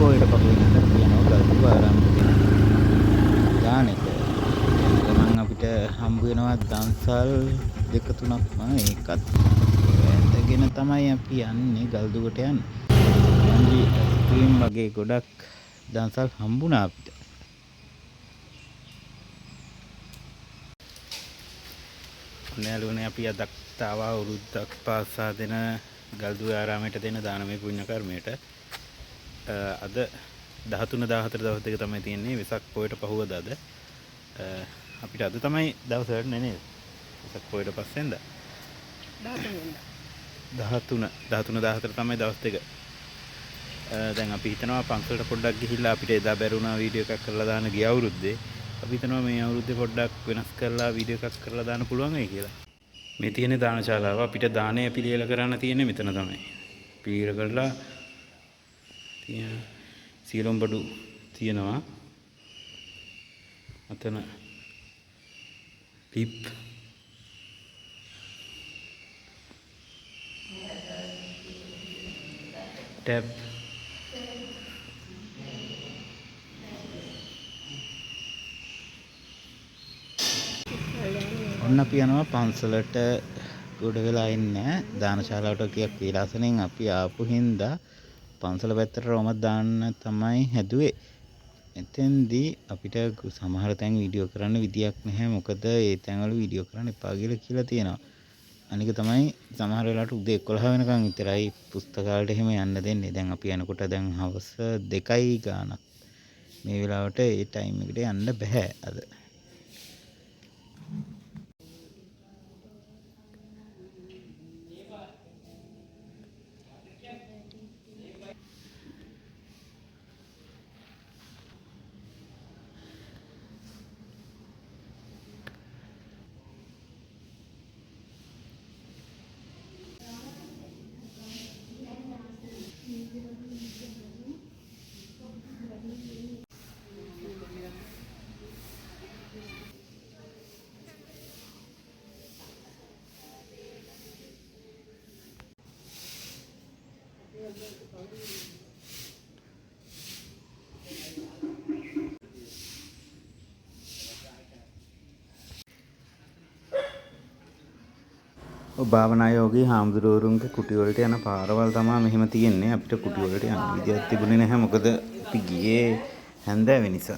පොයට පහුවෙනිදා කියනවා ගල්දුව ආරාමයට දෙන දානෙට. ගමන් අපිට හම්බ වෙනවා දන්සල් දෙක තුනක්ම ඒකත් ඇඳගෙන තමයි අපි යන්නේ ගල්දුවට යන්නේ. ස්පොන්ජි අයිස්ක්‍රීම් වගේ ගොඩක් දන්සල් හම්බුණා අපිට. ඔන්නෑලුනේ අපි අදත් ආවා වරුද්දක් පාසා දෙන ගල්දුව ආරාමයට දෙන දානමය පුණ්‍ය කර්මයට. අද 13 14 දවස් දෙක තමයි තියෙන්නේ වෙසක් පොයට පහුවදාද. අපිට අද තමයි දවස් වැඩ නේද? වෙසක් පොයට පස්සෙන්ද 13 14 තමයි දවස් දෙක. දැන් අපි හිතනවා පන්සලට පොඩ්ඩක් ගිහිල්ලා අපිට එදා බැරුණා වීඩියෝ එකක් කරලා දාන්න ගිය අවුරුද්දේ. අපි හිතනවා මේ අවුරුද්දේ පොඩ්ඩක් වෙනස් කරලා වීඩියෝ එකක් කරලා දාන්න පුළුවන් වෙයි කියලා. මේ තියෙන දානශාලාව අපිට දානය පිළියෙල කරන්න තියෙන්නේ මෙතන තමයි. පිළියෙල කරලා සීලොම් බඩු තියෙනවා. අතන පිප් ටැප් ඔන්න අපි යනවා පන්සලට ගොඩ වෙලා ඉන්නේ දානශාලාවට කියක් විලාසනෙන් අපි ආපු හින්දා පන්සල පැත්තට රොම දාන්න තමයි හැදුවේ. එතෙන්දී අපිට සමහර තැන් වීඩියෝ කරන්න විදියක් නැහැ. මොකද ඒ තැන්වල වීඩියෝ කරන්න එපා කියලා තියෙනවා. අනික තමයි සමහර වෙලාවට උදේ 11 වෙනකන් විතරයි පුස්තකාලයට එහෙම යන්න දෙන්නේ. දැන් අපි යනකොට දැන් හවස 2යි ගානක්. මේ වෙලාවට ඒ ටයිම් එකට යන්න බෑ අද. භාවනා යෝගී හාමුදුරුවරුන්ගේ කුටි වලට යන පාරවල් තමයි මෙහෙම තියෙන්නේ. අපිට කුටි වලට යන්න විදියක් තිබුණේ නැහැ. මොකද අපි ගියේ හැන්දෑවේ නිසා.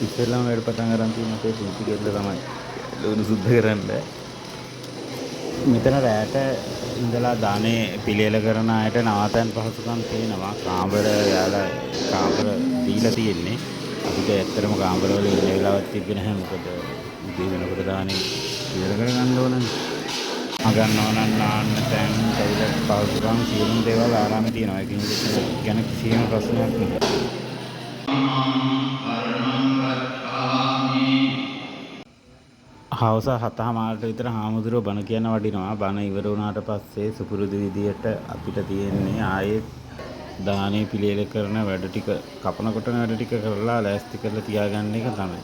ඉස්සෙල්ලාම වැඩ පටන් ගන්න තියෙන අපේ පුංචි කෙල්ල තමයි ලුණු සුද්ධ කරන්න. මෙතන රැට ඉඳලා දානේ පිළියෙල කරන අයට නවාතැන් පහසුකම් තියෙනවා. කාමර යාලා කාමර දීලා තියෙන්නේ. අපිට ඇත්තටම කාමර වල ඉන්න වෙලාවක් තිබ්බේ නැහැ. මොකද උදේ වෙනකොට දානේ පිළියෙල කරගන්න ඕනනේ. ගන්නවා නම් නාන්න තැන් ටොයිලට් පහසුකම් සියලුම දේවල් ආරාමේ තියෙනවා. ඒකින් ගැන කිසිම ප්‍රශ්නයක් නැහැ. හවස 7:00 විතර හාමුදුරුවෝ බණ කියන්න වඩිනවා. බණ ඉවර වුණාට පස්සේ සුපුරුදු විදියට අපිට තියෙන්නේ ආයෙත් දානේ පිළියෙල කරන වැඩ ටික කපන කොටන වැඩ ටික කරලා ලෑස්ති කරලා තියාගන්න එක තමයි.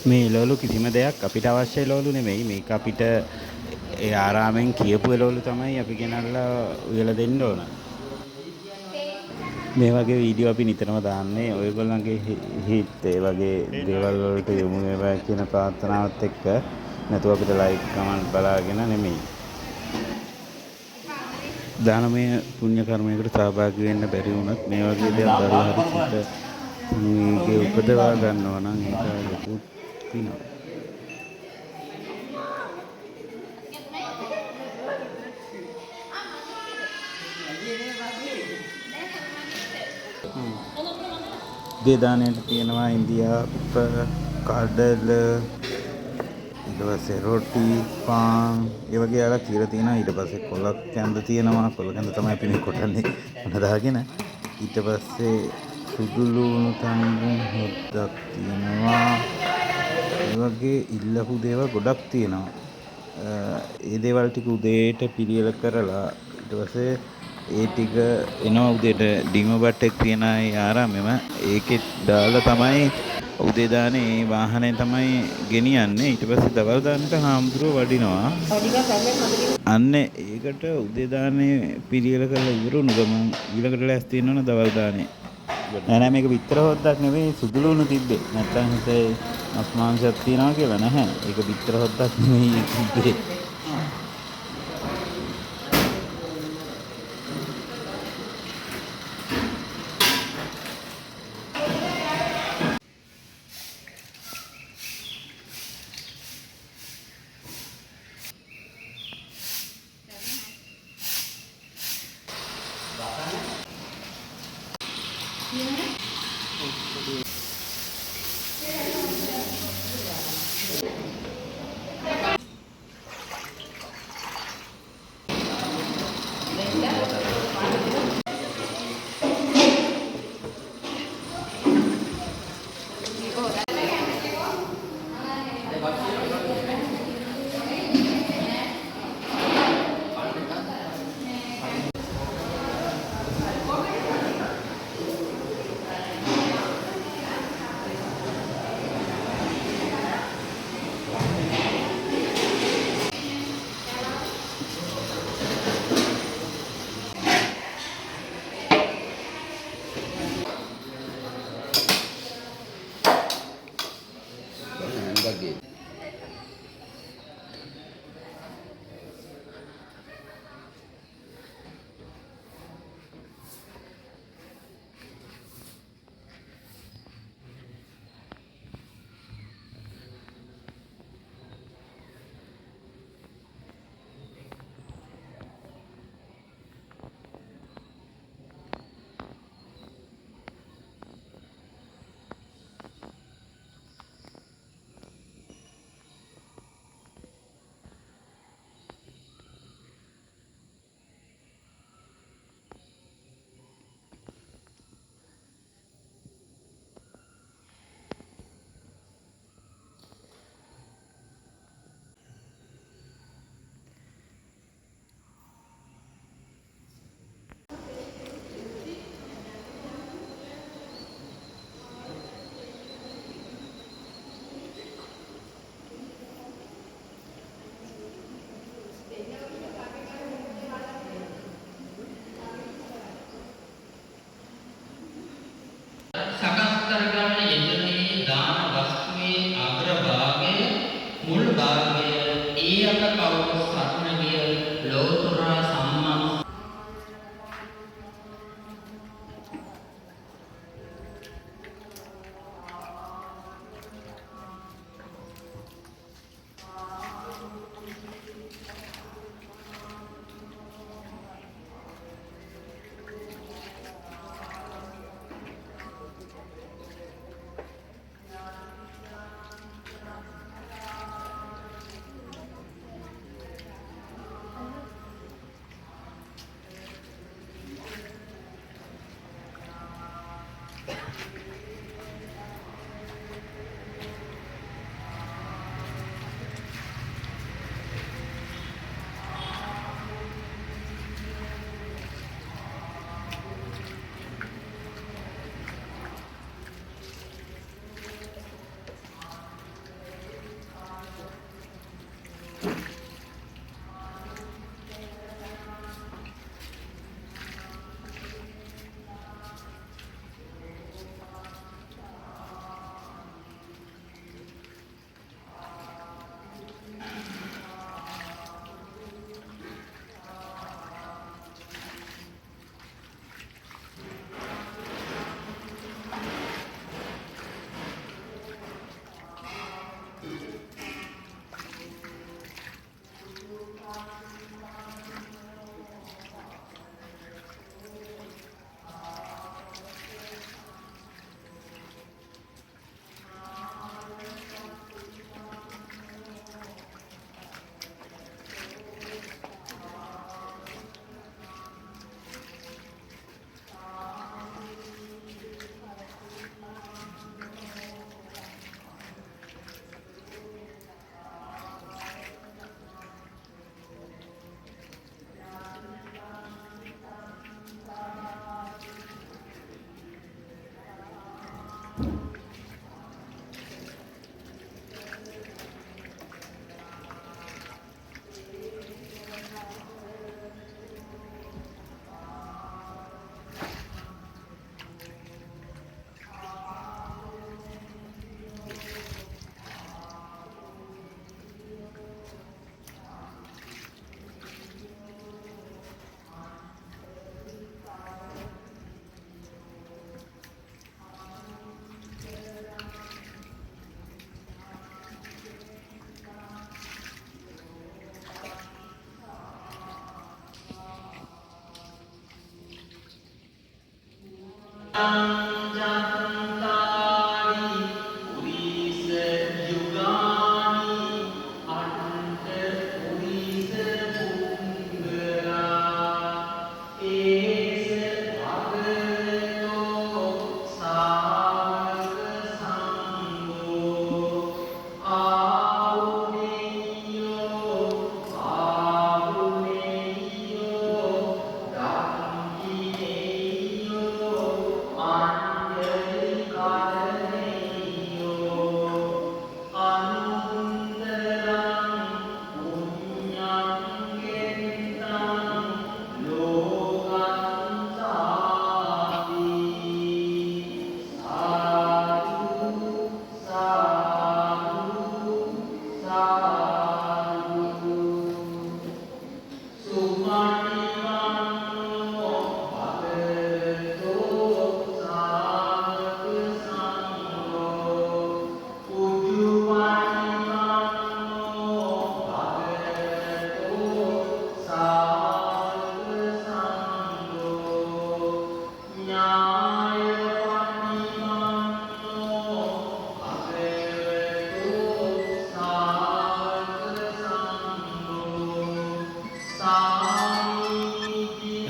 මේ එළවලු කිසිම දෙයක් අපිට අවශ්‍ය එළවලු නෙමෙයි. මේක අපිට ඒ ආරාමෙන් කියපු එළවලු තමයි අපි ගෙනල්ලා උයලා දෙන්න ඕන. මේ වගේ වීඩියෝ අපි නිතරම දාන්නේ ඔයගොල්ලන්ගේ හිත ඒ වගේ දේවල් වලට යොමු වේවා කියන ප්‍රාර්ථනාවත් එක්ක. නැතුව අපිට ලයික් කමෙන්ට් බලාගෙන නෙමෙයි. දානමය පුණ්‍ය කර්මයකට සහභාගී වෙන්න බැරි වුණත් මේ වගේ දේවල් කරලා හරි සිත මේකේ උපදවා ගන්නවා නම් ඒක ලොකු පිනක්. දේදානයට තියෙනවා ඉන්දියාප කඩල ඊට පස්සේ රොටි පාන් ඒ වගේ යාලා කියලා තියෙනවා. ඊට පස්සේ කොලක් කැඳ තියෙනවා. කොල කැඳ තමයි අපි මේ කොටන්නේ හදාගෙන. ඊට පස්සේ සුදු ලුණු තම්බුම් හොද්දක් තියෙනවා. ඒ වගේ ඉල්ලපු දේවල් ගොඩක් තියෙනවා. ඒ දේවල් ටික උදේට පිළියෙල කරලා ඊට පස්සේ ඒ ටික එනවා උදේට ඩිම බට්ටෙක් තියෙන ආරාමෙම ඒකෙත් දාලා තමයි උදේ දානේ ඒ වාහනේ තමයි ගෙනියන්නේ. ඊට පස්සේ දවල් දාන්නට හාමුදුරුවෝ වඩිනවා. අන්න ඒකට උදේ දානේ පිළියෙල කරලා ඉවරුණු ගමන් ඊළඟට ලෑස්ති වෙනවනේ දවල් දානේ. නෑ නෑ මේක පිටර හොද්දක් නෙවෙයි සුදු ලුණු තිබ්බේ. නැත්තම් හිතේ මස් මාංශයක් තියනවා කියලා නැහැ. ඒක පිටර හොද්දක් නෙවෙයි තිබ්බේ.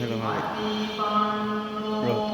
Hello, Malik. Bro.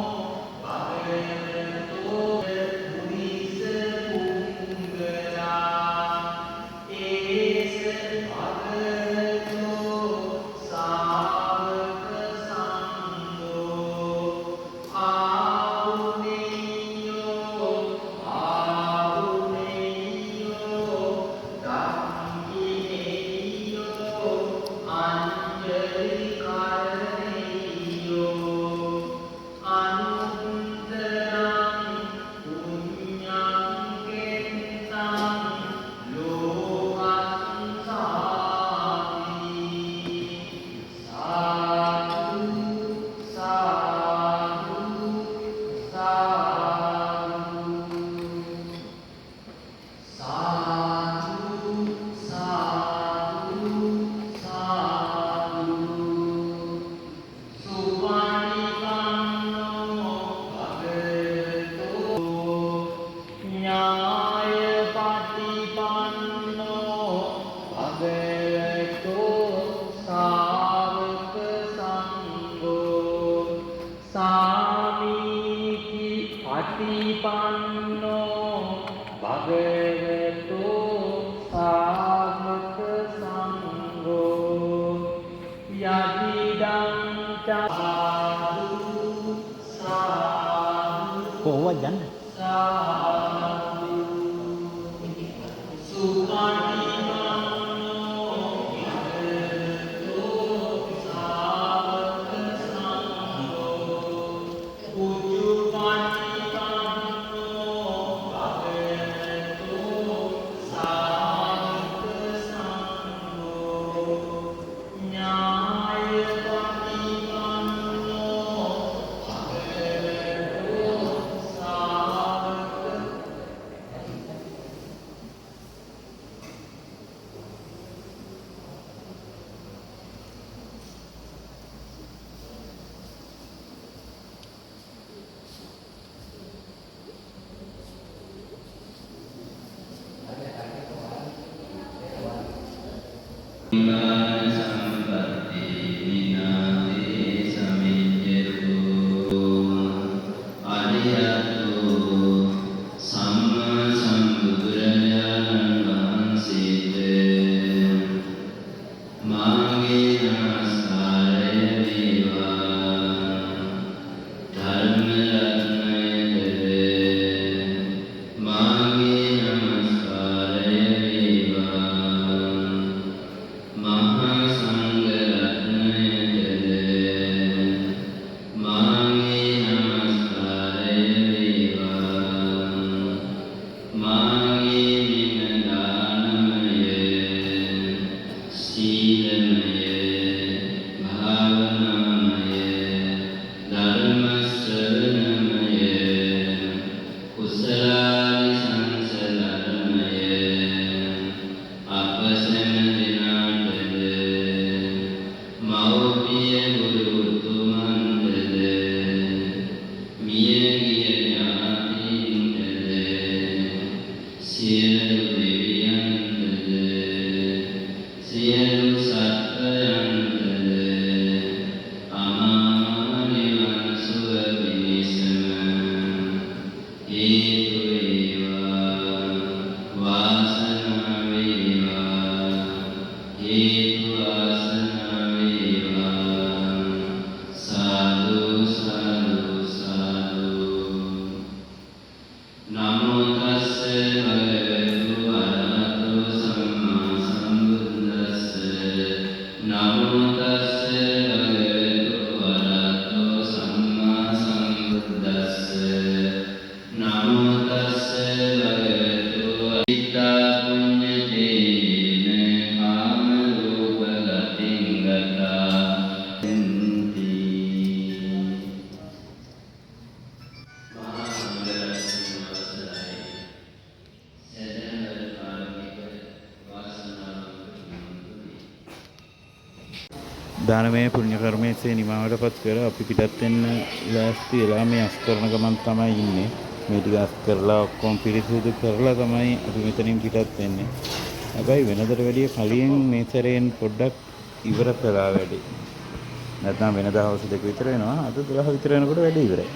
Kowa janda. දානමය පුණ්‍ය කර්මයේ නිමාවටපත් කර අපි පිටත් වෙන්න ලෑස්ති වෙලා මේ අස් කරන ගමන් තමයි ඉන්නේ. මේ ටික අස් කරලා ඔක්කොම පිරිසිදු කරලා තමයි අපි මෙතනින් පිටත් වෙන්නේ. හැබැයි වෙනදට වැඩිය කලින් මේ සැරේන් පොඩ්ඩක් ඉවර කළා වැඩි. නැත්නම් වෙනදා හවස 2 විතර වෙනවා. අද 12 විතර වෙනකොට වැඩි ඉවරයි.